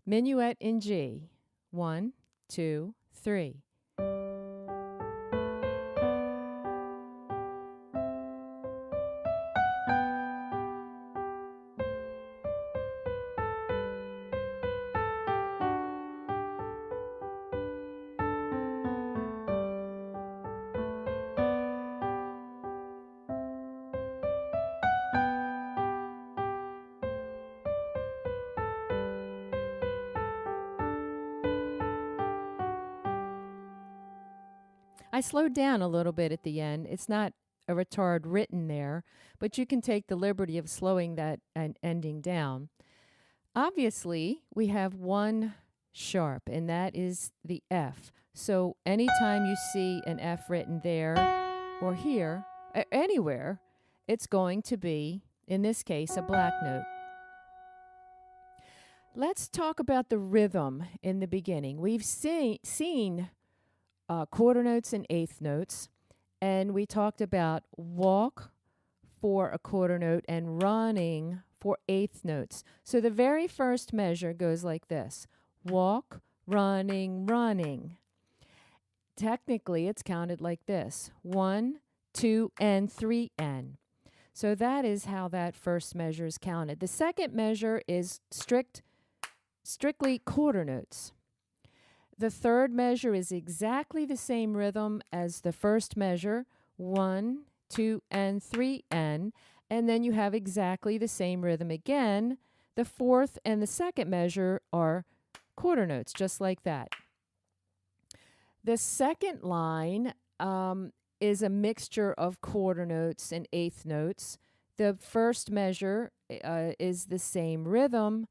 Minuet in G. 1, 2, 3. I slowed down a little bit at the end. It's not a retard written there, but you can take the liberty of slowing that and ending down. Obviously, we have one sharp, and that is the F. So anytime you see an F written there or here, anywhere, it's going to be, in this case, a black note. Let's talk about the rhythm in the beginning. We've seen quarter notes and eighth notes, and we talked about walk for a quarter note and running for eighth notes. So the very first measure goes like this: walk, running, running. Technically, it's counted like this: 1, 2, and 3 N. So that is how that first measure is counted. The second measure is strictly quarter notes. The third measure is exactly the same rhythm as the first measure: 1, 2, and 3 N. And then you have exactly the same rhythm again. The fourth and the second measure are quarter notes, just like that. The second line is a mixture of quarter notes and eighth notes. The first measure is the same rhythm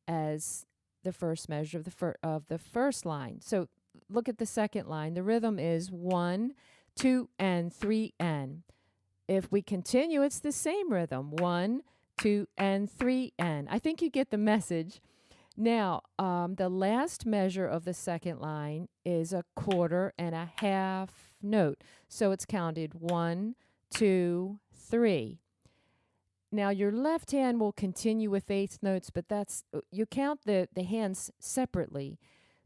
as the first measure of the first line. So look at the second line. The rhythm is 1, 2, and 3 N. If we continue, it's the same rhythm: 1, 2, and 3 N. I think you get the message. Now, the last measure of the second line is a quarter and a half note. So it's counted 1, 2, 3. Now, your left hand will continue with eighth notes, but you count the hands separately.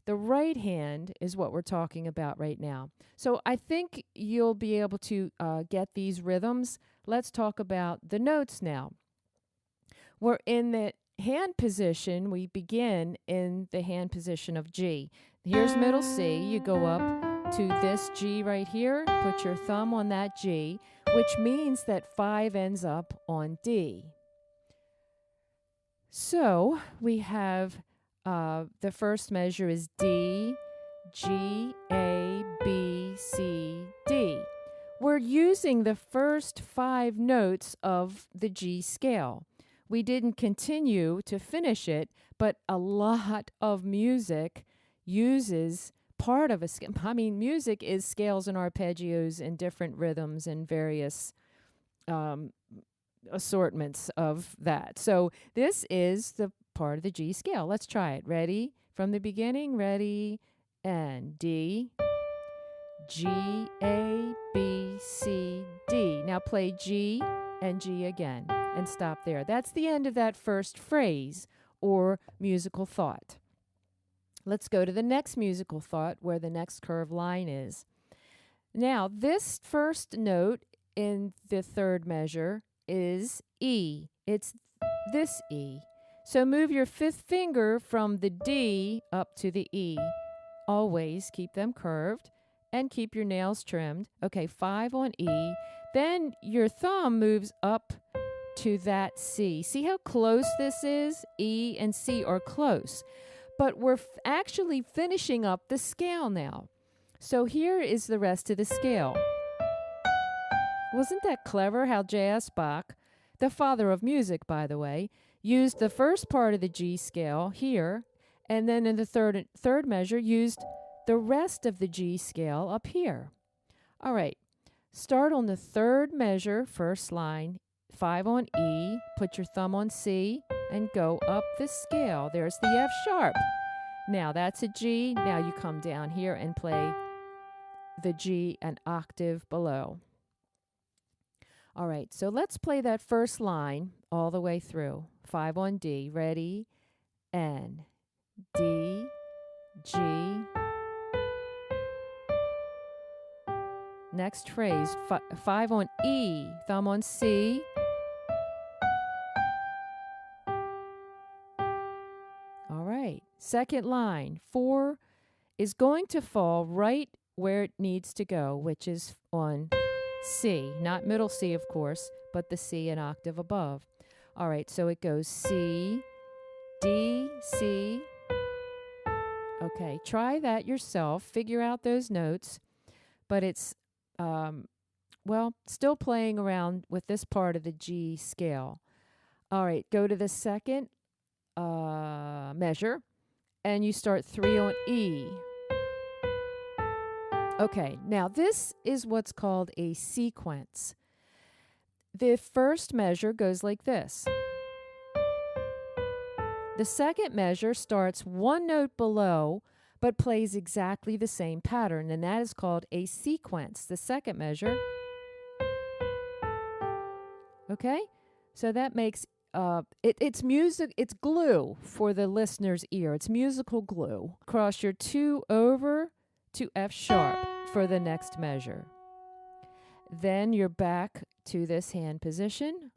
The right hand is what we're talking about right now. So I think you'll be able to get these rhythms. Let's talk about the notes now. We're in the hand position. We begin in the hand position of G. Here's middle C. You go up to this G right here. Put your thumb on that G, which means that 5 ends up on D. So we have the first measure is D, G, A, B, C, D. We're using the first 5 notes of the G scale. We didn't continue to finish it, but a lot of music uses part of a scale. I mean, music is scales and arpeggios and different rhythms and various assortments of that. So this is the part of the G scale. Let's try it. Ready? From the beginning, ready, and D, G, A, B, C, D. Now play G and G again and stop there. That's the end of that first phrase or musical thought. Let's go to the next musical thought where the next curved line is. Now, this first note in the third measure is E. It's this E. So move your fifth finger from the D up to the E. Always keep them curved and keep your nails trimmed. Okay, 5 on E. Then your thumb moves up to that C. See how close this is? E and C are close. But we're actually finishing up the scale now. So here is the rest of the scale. Wasn't that clever how J.S.Bach, the father of music, by the way, used the first part of the G scale here, and then in the third measure used the rest of the G scale up here. All right, start on the third measure, first line, 5 on E, put your thumb on C, and go up the scale. There's the F sharp. Now that's a G. Now you come down here and play the G an octave below. All right, so let's play that first line all the way through. 5 on D. Ready? And next phrase. 5 on E, thumb on C. All right, second line. 4 is going to fall right where it needs to go, which is on C. Not middle C, of course, but the C an octave above. All right, so it goes C, D, C. Okay, try that yourself. Figure out those notes. But it's, still playing around with this part of the G scale. All right, go to the second measure, and you start 3 on E. Okay, now this is what's called a sequence. The first measure goes like this. The second measure starts one note below, but plays exactly the same pattern, and that is called a sequence. The second measure. Okay? So that makes it's music, it's glue for the listener's ear. It's musical glue. Cross your 2 over to F sharp for the next measure. Then you're back to this hand position.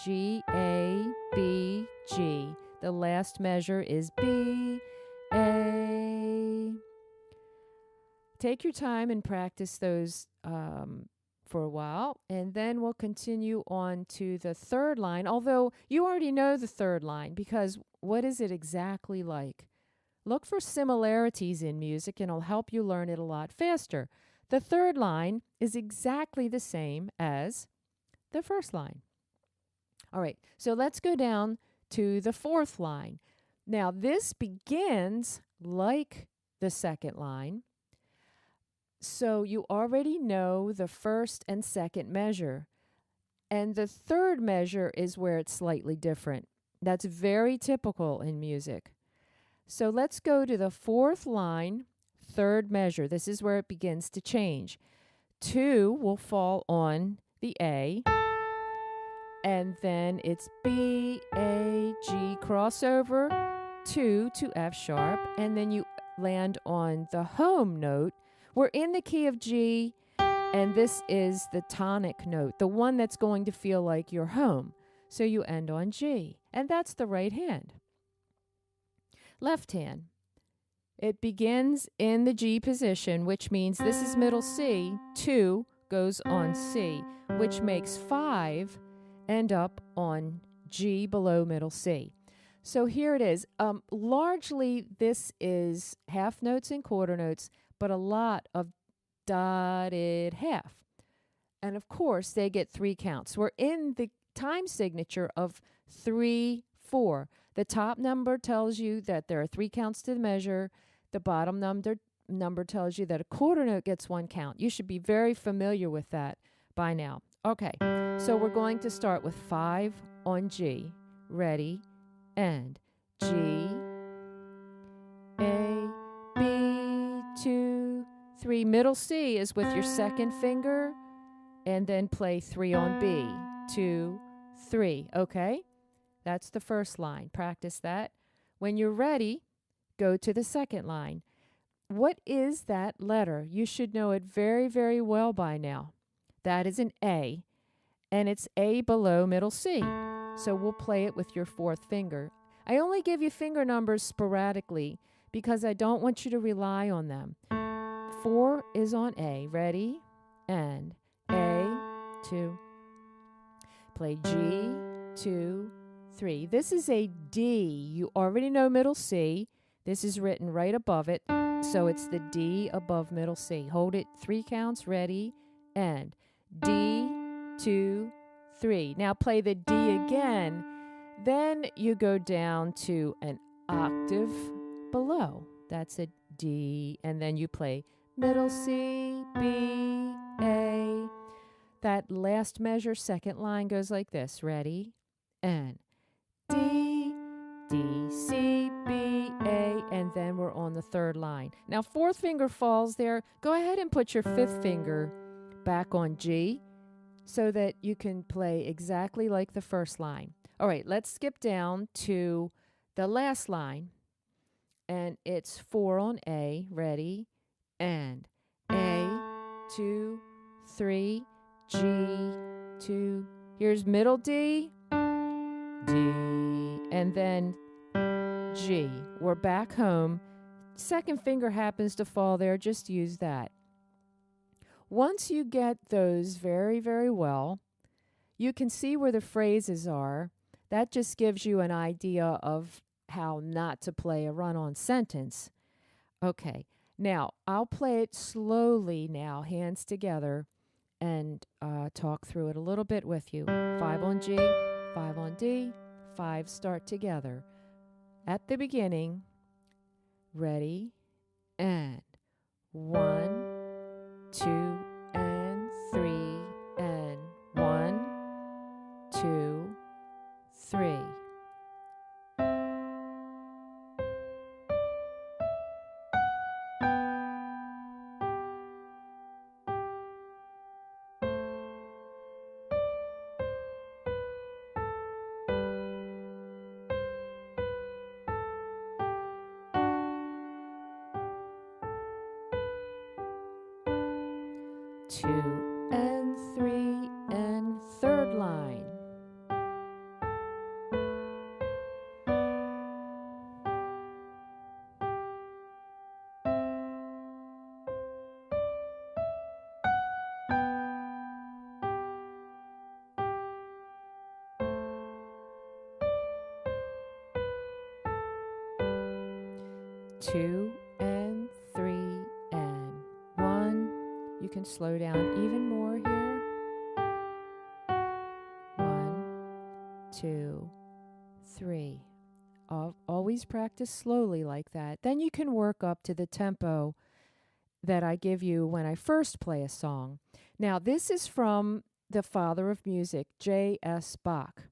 G, A, B, G. The last measure is B, A. Take your time and practice those for a while, and then we'll continue on to the third line, although you already know the third line, because what is it exactly like? Look for similarities in music, and it'll help you learn it a lot faster. The third line is exactly the same as the first line. All right, so let's go down to the fourth line. Now, this begins like the second line. So you already know the first and second measure. And the third measure is where it's slightly different. That's very typical in music. So let's go to the fourth line, third measure. This is where it begins to change. 2 will fall on the A. And then it's B, A, G, crossover, 2 to F sharp. And then you land on the home note. We're in the key of G, and this is the tonic note, the one that's going to feel like you're home. So you end on G, and that's the right hand. Left hand. It begins in the G position, which means this is middle C. 2 goes on C, which makes 5 end up on G below middle C. So here it is. Largely, this is half notes and quarter notes, but a lot of dotted half. And of course, they get 3 counts. We're in the time signature of 3/4. The top number tells you that there are 3 counts to the measure. The bottom number tells you that a quarter note gets 1 count. You should be very familiar with that by now. Okay, so we're going to start with 5 on G. Ready? And G, A, B, 2, 3. Middle C is with your second finger, and then play 3 on B. 2, 3. Okay? That's the first line. Practice that. When you're ready, go to the second line. What is that letter? You should know it very, very well by now. That is an A, and it's A below middle C. So we'll play it with your fourth finger. I only give you finger numbers sporadically because I don't want you to rely on them. 4 is on A. Ready? And A, 2. Play G, 2, 3. This is a D. You already know middle C. This is written right above it. So it's the D above middle C. Hold it 3 counts. Ready? And D, 2, 3. Now play the D again. Then you go down to an octave below. That's a D. And then you play middle C, B, A. That last measure, second line, goes like this. Ready? And D, D, C, B, A. And then we're on the third line. Now, fourth finger falls there. Go ahead and put your fifth finger back on G so that you can play exactly like the first line. All right, let's skip down to the last line. And it's 4 on A. Ready? And A, 2, 3, G, 2. Here's middle D, D, and then G. We're back home. Second finger happens to fall there, just use that. Once you get those very, very well, you can see where the phrases are. That just gives you an idea of how not to play a run-on sentence. Okay, now I'll play it slowly now, hands together, and talk through it a little bit with you. 5 on G, 5 on D, 5 start together. At the beginning, ready, and 1, 2, and 3, and 1, 2, 3. Two and 3 and third line. Two and 3 and 1. You can slow down even more here. 1, 2, 3. Always practice slowly like that. Then you can work up to the tempo that I give you when I first play a song. Now, this is from the father of music, J.S.Bach,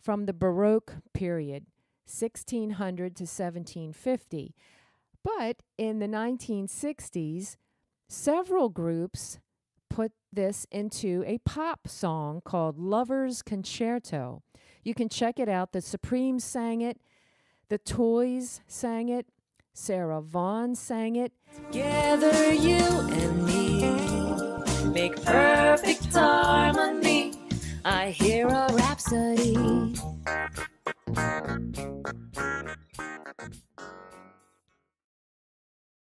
from the Baroque period, 1600 to 1750. But in the 1960s, several groups put this into a pop song called Lover's Concerto. You can check it out. The Supremes sang it. The Toys sang it. Sarah Vaughan sang it. Together you and me make perfect